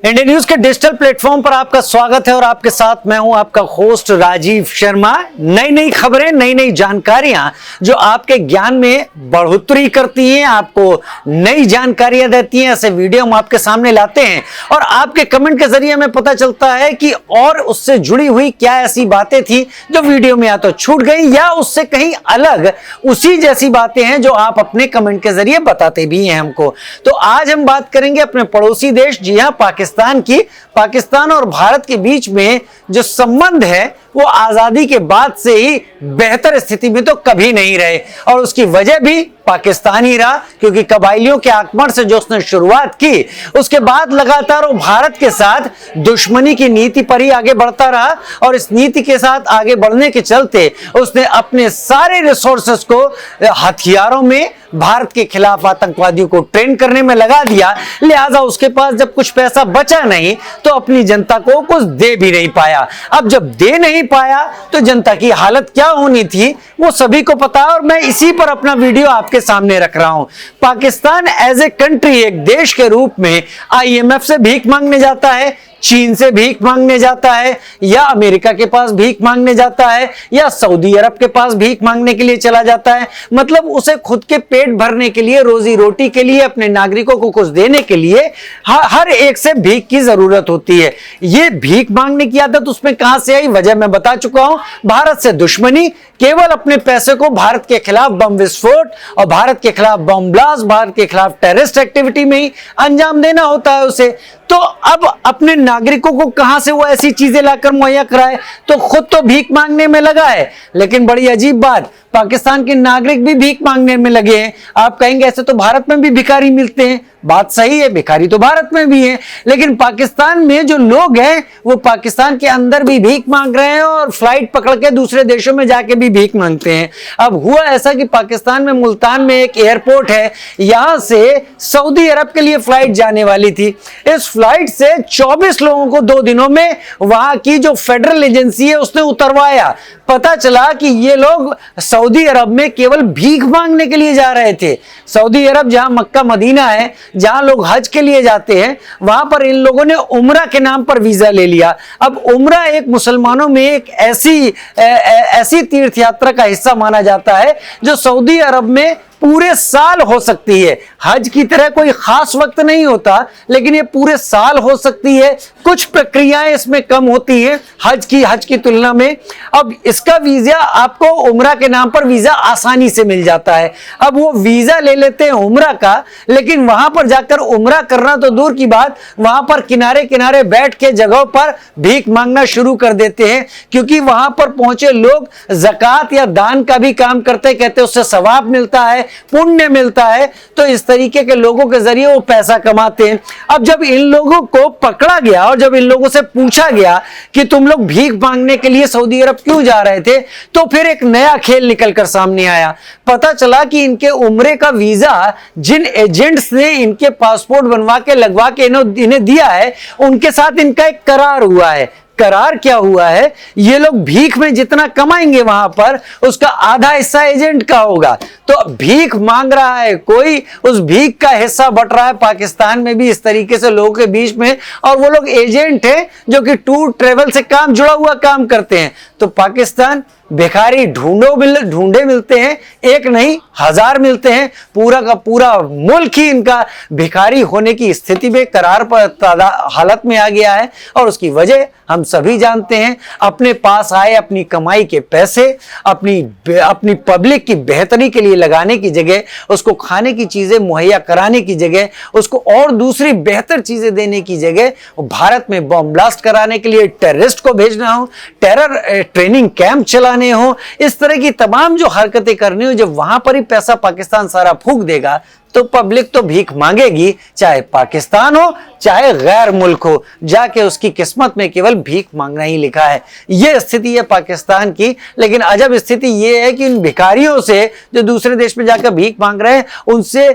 India news के digital platform पर आपका स्वागत है और आपके साथ मैं हूं आपका होस्ट राजीव शर्मा। नई नई खबरें, नई नई जानकारियां जो आपके ज्ञान में बढ़ोतरी करती हैं, आपको नई जानकारियां देती हैं, ऐसे वीडियो हम आपके सामने लाते हैं और आपके कमेंट के जरिए हमें पता चलता है कि और उससे जुड़ी हुई क्या ऐसी बातें थी जो वीडियो में या तो छूट गई या उससे कहीं अलग उसी जैसी बातें हैं जो आप अपने कमेंट के जरिए बताते भी हैं हमको। तो आज हम बात करेंगे अपने पड़ोसी देश, जी हां, पाकिस्तान और भारत के बीच में जो संबंध है वो आजादी के बाद से ही बेहतर स्थिति में तो कभी नहीं रहे और उसकी वजह भी पाकिस्तान ही रहा, क्योंकि कबायलियों के आक्रमण से जो उसने शुरुआत की उसके बाद लगातार वो भारत के साथ दुश्मनी की नीति पर ही आगे बढ़ता रहा और इस नीति के साथ आगे बढ़ने के चलते उसने अपने सारे रिसोर्सेस को हथियारों में भारत के खिलाफ आतंकवादियों को ट्रेन करने में लगा दिया। लिहाजा उसके पास जब कुछ पैसा बचा नहीं तो अपनी जनता को कुछ दे भी नहीं पाया। अब जब दे नहीं पाया तो जनता की हालत क्या होनी थी वो सभी को पता है और मैं इसी पर अपना वीडियो आपके सामने रख रहा हूं। पाकिस्तान एज ए कंट्री, एक देश के रूप में IMF से भीख मांगने जाता है, चीन से भीख मांगने जाता है या अमेरिका के पास भीख मांगने जाता है या सऊदी अरब के पास भीख मांगने के लिए चला जाता है। मतलब उसे खुद के पेट भरने के लिए, रोजी रोटी के लिए, अपने नागरिकों को कुछ देने के लिए हर एक से भीख की जरूरत होती है। ये भीख मांगने की आदत उसमें कहां से आई, वजह मैं बता चुका हूं। भारत से दुश्मनी, केवल अपने पैसे को भारत के खिलाफ बम विस्फोट और भारत के खिलाफ बम ब्लास्ट, भारत के खिलाफ टेररिस्ट एक्टिविटी में ही अंजाम देना होता है उसे। तो अब अपने नागरिकों को कहां से वो ऐसी चीजें लाकर मुहैया कराए, तो खुद तो भीख मांगने में लगा है। लेकिन बड़ी अजीब बात, पाकिस्तान के नागरिक भी भीख मांगने में लगे हैं। आप कहेंगे ऐसे तो भारत में भी भिखारी मिलते हैं, बात सही है, भिखारी तो भारत में भी है, लेकिन पाकिस्तान में जो लोग हैं वो पाकिस्तान के अंदर भी भीख मांग रहे हैं और फ्लाइट पकड़ के दूसरे देशों में जाके भी भीख मांगते हैं। अब हुआ ऐसा कि पाकिस्तान में मुल्तान में एक एयरपोर्ट है, यहां से सऊदी अरब के लिए फ्लाइट जाने वाली थी। इस फ्लाइट से 24 लोगों को 2 दिनों में वहां की जो फेडरल एजेंसी है उसने उतरवाया। पता चला कि ये लोग सऊदी अरब में केवल भीख मांगने के लिए जा रहे थे। सऊदी अरब जहां मक्का मदीना है, जहां लोग हज के लिए जाते हैं, वहां पर इन लोगों ने उम्रा के नाम पर वीजा ले लिया। अब उम्रा एक मुसलमानों में एक ऐसी तीर्थ यात्रा का हिस्सा माना जाता है जो सऊदी अरब में पूरे साल हो सकती है। हज की तरह कोई खास वक्त नहीं होता, लेकिन ये पूरे साल हो सकती है। कुछ प्रक्रियाएं इसमें कम होती हैं हज की तुलना में। अब इसका वीजा आपको उम्रा के नाम पर वीजा आसानी से मिल जाता है। अब वो वीजा ले लेते हैं उम्रा का, लेकिन वहां पर जाकर उम्रा करना तो दूर की बात, वहां पर किनारे किनारे बैठ के जगहों पर भीख मांगना शुरू कर देते हैं, क्योंकि वहां पर पहुंचे लोग ज़कात या दान का भी काम करते, कहते उससे सवाब मिलता है, पुण्य मिलता है। तो इस तरीके के लोगों के जरिए वो पैसा कमाते हैं। अब जब इन लोगों को पकड़ा गया और जब इन लोगों से पूछा गया कि तुम लोग भीख मांगने के लिए सऊदी अरब क्यों जा रहे थे, तो फिर एक नया खेल निकलकर सामने आया। पता चला कि इनके उम्रे का वीजा जिन एजेंट्स ने इनके पासपोर्ट बनवा के लगवा के इन्हें दिया है, उनके साथ इनका एक करार हुआ है। करार क्या हुआ है, ये लोग भीख में जितना कमाएंगे वहां पर उसका आधा हिस्सा एजेंट का होगा। तो भीख मांग रहा है कोई, उस भीख का हिस्सा बट रहा है पाकिस्तान में भी इस तरीके से लोगों के बीच में, और वो लोग एजेंट हैं जो कि टूर ट्रेवल से जुड़ा हुआ काम करते हैं। तो पाकिस्तान भिखारी ढूंढे मिलते हैं, एक नहीं 1000 मिलते हैं। पूरा का पूरा मुल्क ही इनका भिखारी होने की स्थिति में, करार पर हालत में आ गया है। और उसकी वजह हम सभी जानते हैं। अपने पास आए अपनी कमाई के पैसे अपनी पब्लिक की बेहतरी के लिए लगाने की जगह, उसको खाने की चीजें मुहैया कराने की जगह, उसको और दूसरी बेहतर चीजें देने की जगह भारत में बम ब्लास्ट कराने के लिए टेररिस्ट को भेजना हो, टेरर ट्रेनिंग कैंप चलाने हो, इस तरह की तमाम जो हरकतें करनी हो, जब वहां पर ही पैसा पाकिस्तान सारा फूंक देगा तो पब्लिक तो भीख मांगेगी, चाहे पाकिस्तान हो चाहे गैर मुल्क हो। जाके उसकी किस्मत में केवल भीख मांगना ही लिखा है। यह स्थिति है पाकिस्तान की। लेकिन अजब स्थिति यह है कि इन भिखारियों से जो दूसरे देश में जाकर भीख मांग रहे हैं, उनसे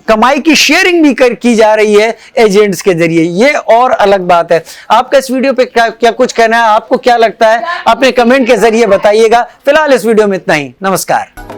कमाई की शेयरिंग भी की जा रही है एजेंट्स के जरिए। ये और अलग बात है। आपका इस वीडियो पे क्या कुछ कहना है, आपको क्या लगता है, अपने कमेंट के जरिए बताइएगा। फिलहाल इस वीडियो में इतना ही। नमस्कार।